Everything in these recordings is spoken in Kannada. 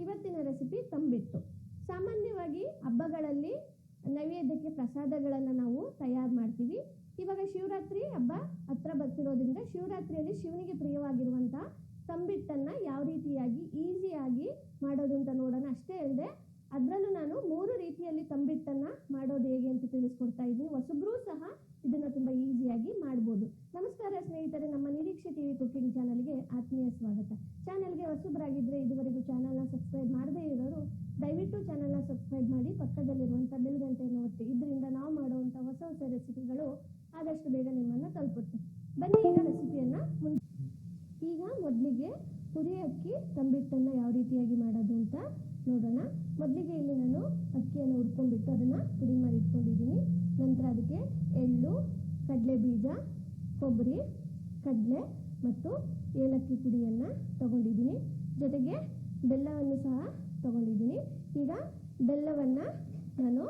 ಇವತ್ತಿನ ರೆಸಿಪಿ ತಂಬಿಟ್ಟು. ಸಾಮಾನ್ಯವಾಗಿ ಹಬ್ಬಗಳಲ್ಲಿ ನೈವೇದ್ಯಕ್ಕೆ ಪ್ರಸಾದಗಳನ್ನು ನಾವು ತಯಾರು ಮಾಡ್ತೀವಿ. ಇವಾಗ ಶಿವರಾತ್ರಿ ಹಬ್ಬ ಹತ್ರ ಬರ್ತಿರೋದ್ರಿಂದ ಶಿವರಾತ್ರಿಯಲ್ಲಿ ಶಿವನಿಗೆ ಪ್ರಿಯವಾಗಿರುವಂಥ ತಂಬಿಟ್ಟನ್ನು ಯಾವ ರೀತಿಯಾಗಿ ಈಸಿಯಾಗಿ ಮಾಡೋದು ಅಂತ ನೋಡೋಣ. ಅಷ್ಟೇ ಅಲ್ಲದೆ ಅದರಲ್ಲೂ ನಾನು 3 ರೀತಿಯಲ್ಲಿ ತಂಬಿಟ್ಟನ್ನು ಮಾಡೋದು ಹೇಗೆ ಅಂತ ತಿಳಿಸ್ಕೊಡ್ತಾ ಇದ್ದೀನಿ. ಹೊಸಬ್ರೂ ಸಹ ಇದನ್ನು ತುಂಬ ಈಸಿಯಾಗಿ ಮಾಡ್ಬೋದು. ನಮಸ್ಕಾರ ಸ್ನೇಹಿತರೆ, ನಮ್ಮ ನಿರೀಕ್ಷೆ ಟಿವಿ ಕುಕಿಂಗ್ ಚಾನಲ್ಗೆ ಆತ್ಮೀಯ ಸ್ವಾಗತ. ಚಾನಲ್ಗೆ ಹೊಸಬರಾಗಿದ್ದರೆ ಇದುವರೆಗೂ ಚಾನಲ್ನ ಸಬ್ಸ್ಕ್ರೈಬ್ ಮಾಡದೇ ಇರೋರು ದಯವಿಟ್ಟು ಚಾನಲ್ನ ಸಬ್ಸ್ಕ್ರೈಬ್ ಮಾಡಿ, ಪಕ್ಕದಲ್ಲಿರುವಂಥ ಬೆಲ್ ಗಂಟೆಯನ್ನು ಒತ್ತಿ. ಇದರಿಂದ ನಾವು ಮಾಡುವಂಥ ಹೊಸ ಹೊಸ ರೆಸಿಪಿಗಳು ಆದಷ್ಟು ಬೇಗ ನಿಮ್ಮನ್ನು ತಲುಪುತ್ತೆ. ಬನ್ನಿ ಈಗ ರೆಸಿಪಿಯನ್ನು ಈಗ ಮೊದಲಿಗೆ ಪುರಿ ಅಕ್ಕಿ ತಂಬಿಟ್ಟನ್ನು ಯಾವ ರೀತಿಯಾಗಿ ಮಾಡೋದು ಅಂತ ನೋಡೋಣ. ಮೊದಲಿಗೆ ಇಲ್ಲಿ ನಾನು ಅಕ್ಕಿಯನ್ನು ಹುರ್ಕೊಂಡ್ಬಿಟ್ಟು ಅದನ್ನು ಪುಡಿ ಮಾಡಿ ಇಟ್ಕೊಂಡಿದ್ದೀನಿ. ನಂತರ ಅದಕ್ಕೆ ಎಳ್ಳು, ಕಡಲೆ ಬೀಜ, ಕೊಬ್ಬರಿ, ಕಡಲೆ ಮತ್ತು ಏಲಕ್ಕಿ ಪುಡಿಯನ್ನು ತಗೊಂಡಿದ್ದೀನಿ. ಜೊತೆಗೆ ಬೆಲ್ಲವನ್ನು ಸಹ ತಗೊಂಡಿದ್ದೀನಿ. ಈಗ ಬೆಲ್ಲವನ್ನು ನಾನು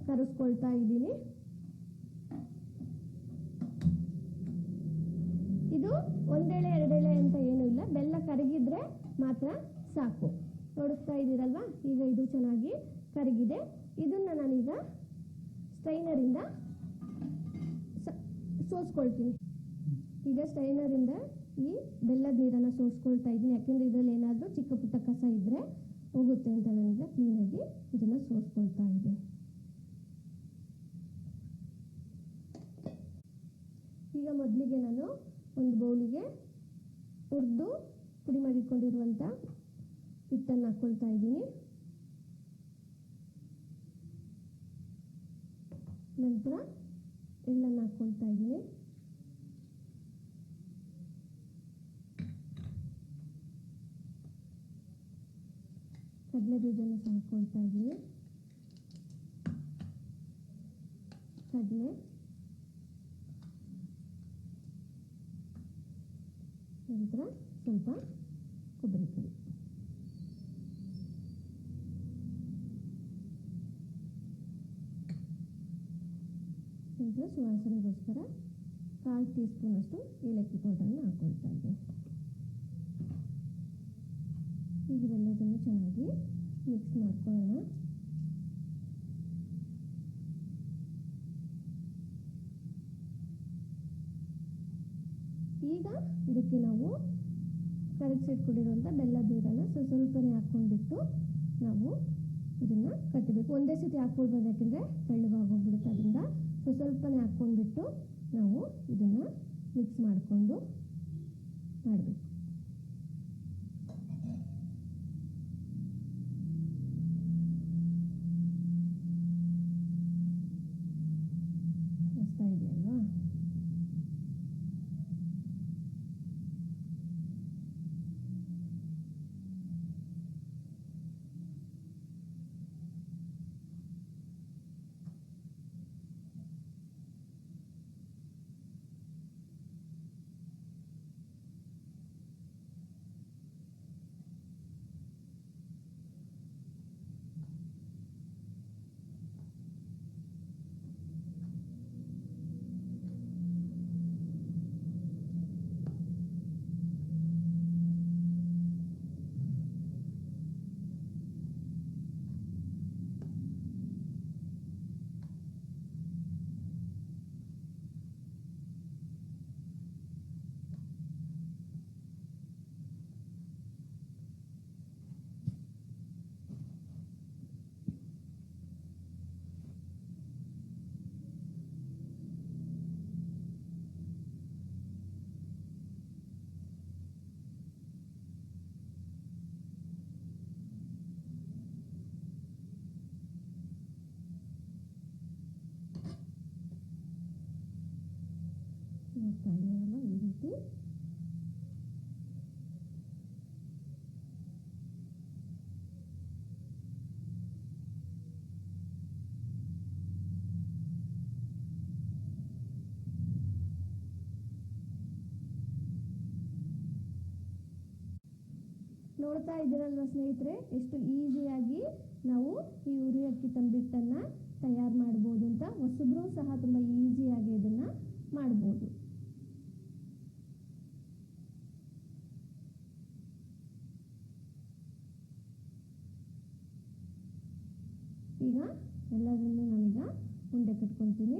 ಕರಗಿಸ್ಕೊಳ್ತಾ ಇದ್ದೀನಿ. ಇದು ಒಂದೆಳೆ ಎರಡೆಳೆ ಅಂತ ಏನೂ ಇಲ್ಲ, ಬೆಲ್ಲ ಕರಗಿದ್ರೆ ಮಾತ್ರ ಸಾಕು. ನೋಡಿಸ್ತಾ ಇದ್ದೀರಲ್ವಾ, ಈಗ ಇದು ಚೆನ್ನಾಗಿ ಕರಗಿದೆ. ಇದನ್ನು ನಾನೀಗ ಸ್ಟ್ರೈನರಿಂದ ಸೋಸ್ಕೊಳ್ತೀನಿ. ಈಗ ಸ್ಟ್ರೈನರಿಂದ ಈ ಬೆಲ್ಲದ ನೀರನ್ನು ಸೋಸ್ಕೊಳ್ತಾ ಇದ್ದೀನಿ. ಯಾಕೆಂದರೆ ಇದರಲ್ಲಿ ಏನಾದರೂ ಚಿಕ್ಕ ಪುಟ್ಟ ಕಸ ಇದ್ದರೆ ಹೋಗುತ್ತೆ ಅಂತ ನಾನೀಗ ಕ್ಲೀನಾಗಿ ಇದನ್ನು ಸೋಸ್ಕೊಳ್ತಾ ಇದ್ದೀನಿ. ಈಗ ಮೊದಲಿಗೆ ನಾನು ಒಂದು ಬೌಲಿಗೆ ಹುರಿದು ಪುಡಿ ಮಾಡಿಟ್ಕೊಂಡಿರುವಂಥ ಹಿಟ್ಟನ್ನು ಹಾಕ್ಕೊಳ್ತಾ ಇದ್ದೀನಿ. ನಂತರ ಎಳ್ಳನ್ನು ಹಾಕ್ಕೊಳ್ತಾ ಇದ್ದೀನಿ. ಕಡಲೆ ಬೀಜನ ಸಹ ಹಾಕ್ಕೊಳ್ತಾ ಇದ್ದೀನಿ. ಕಡಲೆ, ನಂತರ ಸ್ವಲ್ಪ ಕೊಬ್ಬರಿ ಪುಡಿ. ನಂತರ ಸುವಾಸನೆಗೋಸ್ಕರ 1/4 ಟೀ ಸ್ಪೂನಷ್ಟು ಏಲಕ್ಕಿ ಪೌಡರನ್ನು ಹಾಕ್ಕೊಳ್ತಾ ಇದ್ದೀನಿ. ಈಗ ಇವೆಲ್ಲದನ್ನು ಚೆನ್ನಾಗಿ ಮಿಕ್ಸ್ ಮಾಡ್ಕೊಳ್ಳೋಣ. ಈಗ ಇದಕ್ಕೆ ನಾವು ಕರಗಿಸಿಟ್ಕೊಂಡಿರುವಂಥ ಬೆಲ್ಲದ ನೀರನ್ನು ಸ್ವಲ್ಪನೇ ಹಾಕ್ಕೊಂಡ್ಬಿಟ್ಟು ನಾವು ಇದನ್ನು ಕಟ್ಟಬೇಕು. ಒಂದೇ ಸತಿ ಹಾಕ್ಕೊಳ್ಬೋದು, ಯಾಕೆಂದರೆ ತೆಳ್ಳಗಾಗೋಗ್ಬಿಡುತ್ತೆ. ಅದರಿಂದ ಸ್ವಲ್ಪನೇ ಹಾಕ್ಕೊಂಡ್ಬಿಟ್ಟು ನಾವು ಇದನ್ನು ಮಿಕ್ಸ್ ಮಾಡಿಕೊಂಡು ಮಾಡಬೇಕು. ಮಸ್ತಾ ಇದೆಯಲ್ವಾ? ನೋಡ್ತಾ ಇದ್ದೀರಲ್ಲ, ಈ ರೀತಿ ನೋಡ್ತಾ ಇದ್ದೀರಲ್ವ ಸ್ನೇಹಿತರೆ, ಎಷ್ಟು ಈಸಿಯಾಗಿ ನಾವು ಈ ಉರಿ ಅಕ್ಕಿ ತಂಬಿಟ್ಟನ್ನು ತಯಾರು ಮಾಡ್ಬೋದು ಅಂತ. ಹೊಸಬ್ರು ಸಹ ತುಂಬ ಈಸಿಯಾಗಿ ಇದನ್ನು ಮಾಡ್ಬೋದು. ಈಗ ಎಲ್ಲದನ್ನು ನಾನೀಗ ಉಂಡೆ ಕಟ್ಕೊತೀನಿ.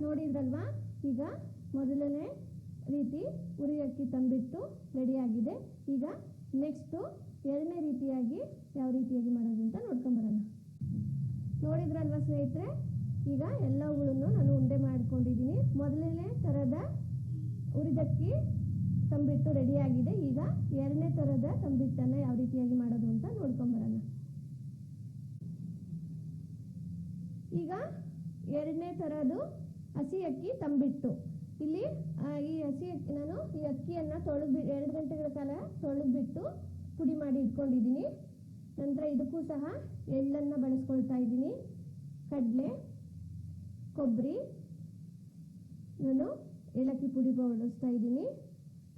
ನೋಡಿದ್ರಲ್ವಾ, ಈಗ ಮೊದಲನೇ ರೀತಿ ಉರಿ ಅಕ್ಕಿ ತಂಬಿಟ್ಟು ರೆಡಿಯಾಗಿದೆ. ಈಗ ನೆಕ್ಸ್ಟು ಎರಡನೇ ರೀತಿಯಾಗಿ ಯಾವ ರೀತಿಯಾಗಿ ಮಾಡೋದು ಅಂತ ನೋಡ್ಕೊಂಬರೋಣ. ನೋಡಿದ್ರಲ್ವಾ ಸ್ನೇಹಿತರೆ, ಈಗ ಎಲ್ಲವುಗಳನ್ನು ನಾನು ಉಂಡೆ ಮಾಡ್ಕೊಂಡಿದ್ದೀನಿ. ಮೊದಲನೇ ಥರದ ಉರಿದಕ್ಕಿ ತಂಬಿಟ್ಟು ರೆಡಿಯಾಗಿದೆ. ಈಗ ಎರಡನೇ ಥರದ ತಂಬಿಟ್ಟನ್ನು ಯಾವ ರೀತಿಯಾಗಿ ಮಾಡೋದು ಅಂತ ನೋಡ್ಕೊಂಬರೋಣ. ಈಗ ಎರಡನೇ ಥರದ್ದು ಹಸಿ ಅಕ್ಕಿ ತಂಬಿಟ್ಟು. ಇಲ್ಲಿ ಈ ಹಸಿ ಅಕ್ಕಿ ನಾನು ಈ ಅಕ್ಕಿಯನ್ನು 2 ಗಂಟೆಗಳ ಕಾಲ ತೊಳೆದ್ಬಿಟ್ಟು ಪುಡಿ ಮಾಡಿ ಇಟ್ಕೊಂಡಿದ್ದೀನಿ. ನಂತರ ಇದಕ್ಕೂ ಸಹ ಎಳ್ಳನ್ನು ಬಳಸ್ಕೊಳ್ತಾ ಇದ್ದೀನಿ. ಕಡಲೆ, ಕೊಬ್ಬರಿ, ನಾನು ಏಲಕ್ಕಿ ಪುಡಿ ಬಳಸ್ತಾ ಇದ್ದೀನಿ.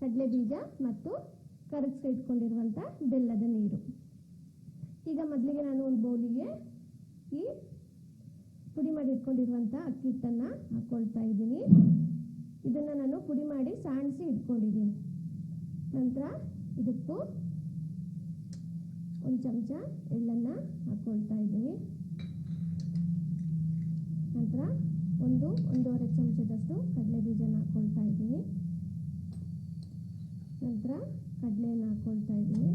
ಕಡಲೆ ಬೀಜ ಮತ್ತು ಕರಗಿಸಿ ಇಟ್ಕೊಂಡಿರುವಂಥ ಬೆಲ್ಲದ ನೀರು. ಈಗ ಮೊದಲಿಗೆ ನಾನು ಒಂದು ಬೌಲಿಗೆ ಈ ಪುಡಿ ಮಾಡಿ ಇಟ್ಕೊಂಡಿರುವಂಥ ಅಕ್ಕಿ ಹಿಟ್ಟನ್ನು ಹಾಕ್ಕೊಳ್ತಾ ಇದ್ದೀನಿ. ಇದನ್ನು ನಾನು ಪುಡಿ ಮಾಡಿ ಸಾಣಿಸಿ ಇಟ್ಕೊಂಡಿದ್ದೀನಿ. ನಂತರ ಇದಕ್ಕೂ ಒಂದು ಚಮಚ ಎಳ್ಳನ್ನು ಹಾಕ್ಕೊಳ್ತಾ ಇದ್ದೀನಿ. ನಂತರ 1-1.5 ಚಮಚದಷ್ಟು ಕಡಲೆ ಬೀಜನ ಹಾಕ್ಕೊಳ್ತಾ ಇದ್ದೀನಿ. ನಂತರ ಕಡಲೆಯನ್ನು ಹಾಕ್ಕೊಳ್ತಾ ಇದ್ದೀನಿ.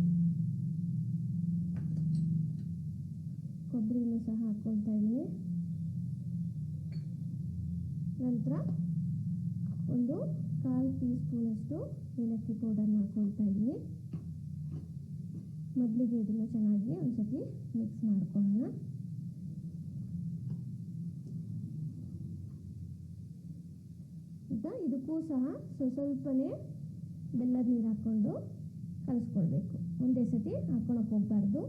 ಕೊಬ್ಬರಿನೂ ಸಹ ಹಾಕ್ಕೊಳ್ತಾ ಇದ್ದೀನಿ. ನಂತರ 1/4 ಟೀ ಸ್ಪೂನಷ್ಟು ಏಲಕ್ಕಿ ಪೌಡರ್ನ ಹಾಕ್ಕೊಳ್ತಾ ಇದ್ದೀನಿ. ಮೊದಲಿಗೆ ಇದನ್ನು ಚೆನ್ನಾಗಿ ಒಂದ್ಸತಿ ಮಿಕ್ಸ್ ಮಾಡ್ಕೊಳ್ಳೋಣ. ಈಗ ಇದಕ್ಕೂ ಸಹ ಸ್ವಲ್ಪನೇ ಬೆಲ್ಲದ ನೀರು ಹಾಕ್ಕೊಂಡು ಕಲಿಸ್ಕೊಳ್ಬೇಕು. ಒಂದೇ ಸತಿ ಹಾಕ್ಕೊಳಕ್ಕೆ ಹೋಗ್ಬಾರ್ದು.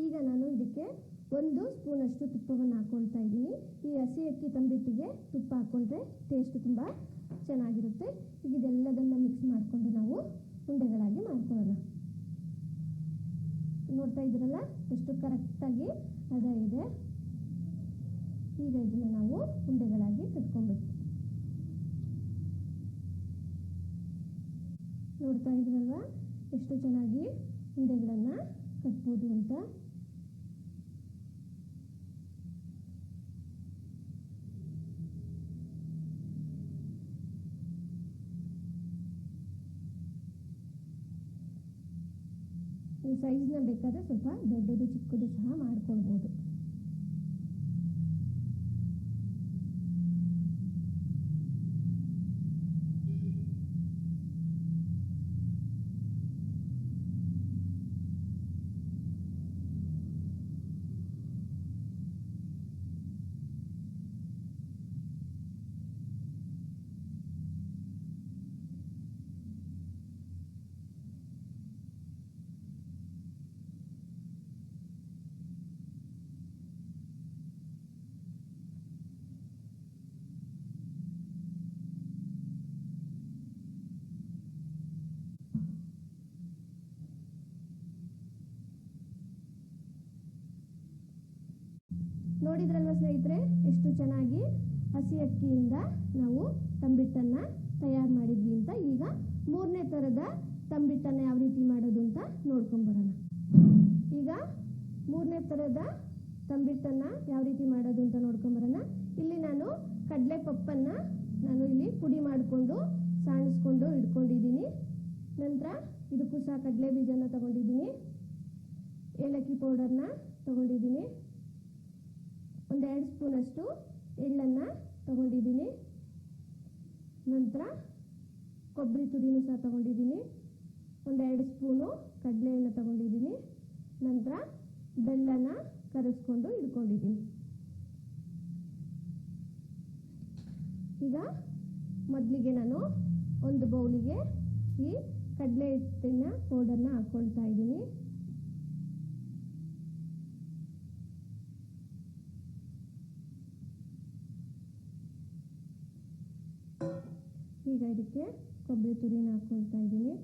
ಈಗ ನಾನು ಇದಕ್ಕೆ 1 ಸ್ಪೂನಷ್ಟು ತುಪ್ಪವನ್ನು ಹಾಕ್ಕೊಳ್ತಾ ಇದ್ದೀನಿ. ಈ ಹಸಿ ಅಕ್ಕಿ ತಂಬಿಟ್ಟಿಗೆ ತುಪ್ಪ ಹಾಕ್ಕೊಂಡ್ರೆ ಟೇಸ್ಟ್ ತುಂಬ ಚೆನ್ನಾಗಿರುತ್ತೆ. ಈಗ ಇದೆಲ್ಲದನ್ನು ಮಿಕ್ಸ್ ಮಾಡಿಕೊಂಡು ನಾವು ಉಂಡೆಗಳಾಗಿ ಮಾಡ್ಕೊಳ್ಳೋಣ. ನೋಡ್ತಾ ಇದ್ದೀರಲ್ಲ ಎಷ್ಟು ಕರೆಕ್ಟಾಗಿ ಹದ ಇದೆ. ಈಗ ಇದನ್ನು ನಾವು ಉಂಡೆಗಳಾಗಿ ಕಟ್ಕೊಬೇಕು. ನೋಡ್ತಾ ಇದ್ದೀರಲ್ವ ಎಷ್ಟು ಚೆನ್ನಾಗಿ ಉಂಡೆಗಳನ್ನು ಕಟ್ಬೋದು ಅಂತ. ಈ ಸೈಜ್ನ ಬೇಕಾದರೆ ಸ್ವಲ್ಪ ದೊಡ್ಡದು ಚಿಕ್ಕದು ಸಹ ಮಾಡ್ಕೊಳ್ಬೋದು. ನೋಡಿದ್ರಲ್ವ ಸ್ನೇಹಿತರೆ, ಎಷ್ಟು ಚೆನ್ನಾಗಿ ಹಸಿ ಅಕ್ಕಿಯಿಂದ ನಾವು ತಂಬಿಟ್ಟನ್ನು ತಯಾರು ಮಾಡಿದ್ವಿ ಅಂತ. ಈಗ 3ನೇ ಥರದ ತಂಬಿಟ್ಟನ್ನು ಯಾವ ರೀತಿ ಮಾಡೋದು ಅಂತ ನೋಡ್ಕೊಂಬರೋಣ. ಈಗ 3ನೇ ಥರದ ತಂಬಿಟ್ಟನ್ನು ಯಾವ ರೀತಿ ಮಾಡೋದು ಅಂತ ನೋಡ್ಕೊಂಬರೋಣ. ಇಲ್ಲಿ ನಾನು ಕಡಲೆ ಪಪ್ಪನ್ನು ನಾನು ಇಲ್ಲಿ ಪುಡಿ ಮಾಡಿಕೊಂಡು ಸಾಣಿಸ್ಕೊಂಡು ಇಟ್ಕೊಂಡಿದ್ದೀನಿ. ನಂತರ ಇದಕ್ಕೂ ಸಹ ಕಡಲೆ ಬೀಜನ ತಗೊಂಡಿದ್ದೀನಿ. ಏಲಕ್ಕಿ ಪೌಡರ್ನ ತಗೊಂಡಿದ್ದೀನಿ. 1-2 ಸ್ಪೂನಷ್ಟು ಎಳ್ಳನ್ನು ತಗೊಂಡಿದ್ದೀನಿ. ನಂತರ ಕೊಬ್ಬರಿ ತುರಿನೂ ಸಹ ತಗೊಂಡಿದ್ದೀನಿ. 1-2 ಸ್ಪೂನು ಕಡಲೆಯನ್ನು ತಗೊಂಡಿದ್ದೀನಿ. ನಂತರ ಬೆಲ್ಲನ ಕರಗಿಸ್ಕೊಂಡು ಇಟ್ಕೊಂಡಿದ್ದೀನಿ. ಈಗ ಮೊದಲಿಗೆ ನಾನು ಒಂದು ಬೌಲಿಗೆ ಈ ಕಡಲೆ ಹಿಟ್ಟಿನ ಪೌಡರ್ನ ಹಾಕ್ಕೊಳ್ತಾ ಇದ್ದೀನಿ. ಈಗ ಇದಕ್ಕೆ ಕೊಬ್ಬರಿ ತುರಿನ ಹಾಕ್ಕೊಳ್ತಾ ಇದ್ದೀನಿ.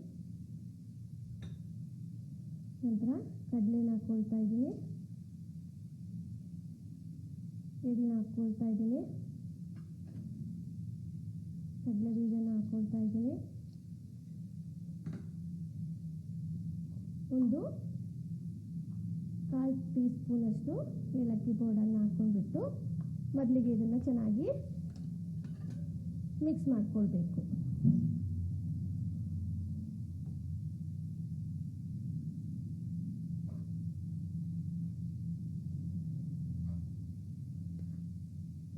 ನಂತರ ಕಡಲೆನ ಹಾಕ್ಕೊಳ್ತಾ ಇದ್ದೀನಿ, ಎಳ್ಳನ್ನ ಹಾಕ್ಕೊಳ್ತಾ ಇದ್ದೀನಿ, ಕಡಲೆ ಬೀಜನ ಹಾಕ್ಕೊಳ್ತಾ ಇದ್ದೀನಿ, ಒಂದು 1/4 ಟೀ ಸ್ಪೂನಷ್ಟು ಏಲಕ್ಕಿ ಪೌಡರ್ನ ಹಾಕ್ಕೊಂಡ್ಬಿಟ್ಟು ಮೊದಲಿಗೆ ಇದನ್ನು ಚೆನ್ನಾಗಿ ಮಿಕ್ಸ್ ಮಾಡ್ಕೊಳ್ಬೇಕು.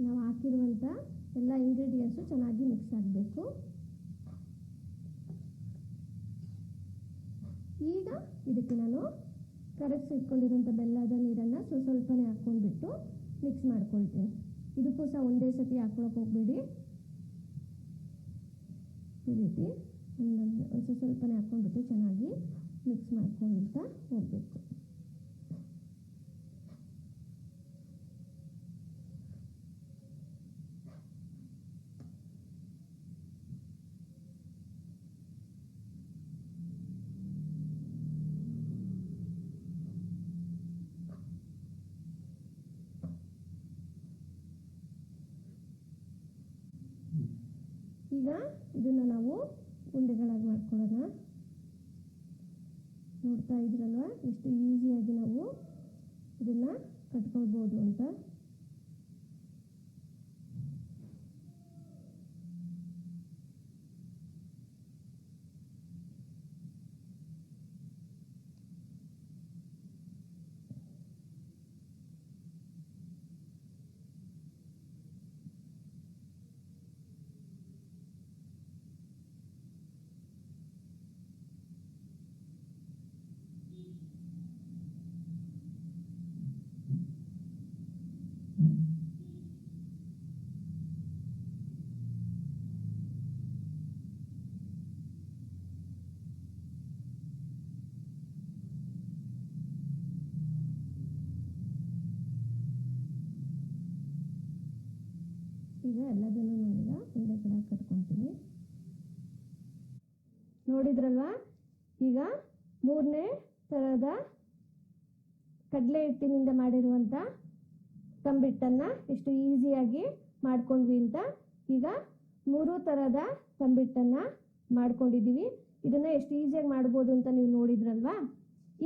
ನಾವು ಹಾಕಿರುವಂಥ ಎಲ್ಲ ಇಂಗ್ರೀಡಿಯೆಂಟ್ಸು ಚೆನ್ನಾಗಿ ಮಿಕ್ಸ್ ಆಗಬೇಕು. ಈಗ ಇದಕ್ಕೆ ನಾನು ಕರಗಿಸಿಟ್ಕೊಂಡಿರುವಂಥ ಬೆಲ್ಲದ ನೀರನ್ನು ಸ್ವಲ್ಪನೇ ಹಾಕ್ಕೊಂಡ್ಬಿಟ್ಟು ಮಿಕ್ಸ್ ಮಾಡ್ಕೊಳ್ತೀನಿ. ಇದಕ್ಕೂ ಸಹ ಒಂದೇ ಸತಿ ಹಾಕ್ಕೊಳಕ್ಕೆ ಹೋಗಬೇಡಿ. ಈ ರೀತಿ ಒಂದು ಸ್ವಲ್ಪನೇ ಹಾಕ್ಕೊಂಡ್ಬಿಟ್ಟು ಚೆನ್ನಾಗಿ ಮಿಕ್ಸ್ ಮಾಡ್ಕೊಳ್ತಾ ಹೋಗಬೇಕು. ಈಗ ಇದನ್ನು ನಾವು ಉಂಡೆಗಳಾಗಿ ಮಾಡ್ಕೊಳ್ಳೋಣ. ನೋಡ್ತಾ ಇದ್ರಲ್ವ ಎಷ್ಟು ಈಸಿಯಾಗಿ ನಾವು ಇದನ್ನು ಕಟ್ಕೊಳ್ಬೋದು ಅಂತ. ಈಗ ಎಲ್ಲದನ್ನು ನಾನೀಗ ಒಂದೇ ಕಡೆ ಕಟ್ಕೊತೀನಿ. ನೋಡಿದ್ರಲ್ವಾ, ಈಗ 3ನೇ ಥರದ ಕಡಲೆ ಹಿಟ್ಟಿನಿಂದ ಮಾಡಿರುವಂಥ ತಂಬಿಟ್ಟನ್ನು ಎಷ್ಟು ಈಸಿಯಾಗಿ ಮಾಡ್ಕೊಂಡ್ವಿ ಅಂತ. ಈಗ 3 ಥರದ ತಂಬಿಟ್ಟನ್ನು ಮಾಡ್ಕೊಂಡಿದ್ದೀವಿ. ಇದನ್ನು ಎಷ್ಟು ಈಸಿಯಾಗಿ ಮಾಡ್ಬೋದು ಅಂತ ನೀವು ನೋಡಿದ್ರಲ್ವಾ.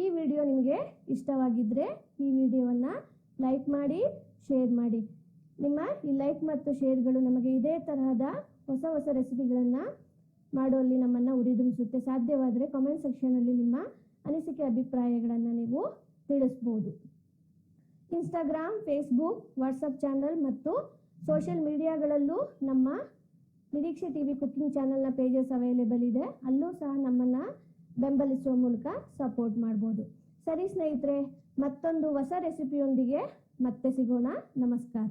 ಈ ವಿಡಿಯೋ ನಿಮಗೆ ಇಷ್ಟವಾಗಿದ್ದರೆ ಈ ವಿಡಿಯೋವನ್ನು ಲೈಕ್ ಮಾಡಿ, ಶೇರ್ ಮಾಡಿ. ನಿಮ್ಮ ಈ ಲೈಕ್ ಮತ್ತು ಶೇರ್ಗಳು ನಮಗೆ ಇದೇ ತರಹದ ಹೊಸ ಹೊಸ ರೆಸಿಪಿಗಳನ್ನು ಮಾಡುವಲ್ಲಿ ನಮ್ಮನ್ನು ಉರಿದುಂಬಿಸುತ್ತೆ. ಸಾಧ್ಯವಾದರೆ ಕಾಮೆಂಟ್ ಸೆಕ್ಷನಲ್ಲಿ ನಿಮ್ಮ ಅನಿಸಿಕೆ ಅಭಿಪ್ರಾಯಗಳನ್ನು ನೀವು ತಿಳಿಸ್ಬೋದು. ಇನ್ಸ್ಟಾಗ್ರಾಮ್, ಫೇಸ್ಬುಕ್, ವಾಟ್ಸಪ್ ಚಾನಲ್ ಮತ್ತು ಸೋಷಿಯಲ್ ಮೀಡಿಯಾಗಳಲ್ಲೂ ನಮ್ಮ ನಿರೀಕ್ಷೆ ಟಿವಿ ಕುಕಿಂಗ್ ಚಾನಲ್ನ ಪೇಜಸ್ ಅವೈಲೇಬಲ್ ಇದೆ. ಅಲ್ಲೂ ಸಹ ನಮ್ಮನ್ನು ಬೆಂಬಲಿಸುವ ಮೂಲಕ ಸಪೋರ್ಟ್ ಮಾಡ್ಬೋದು. ಸರಿ ಸ್ನೇಹಿತರೆ, ಮತ್ತೊಂದು ಹೊಸ ರೆಸಿಪಿಯೊಂದಿಗೆ ಮತ್ತೆ ಸಿಗೋಣ. ನಮಸ್ಕಾರ.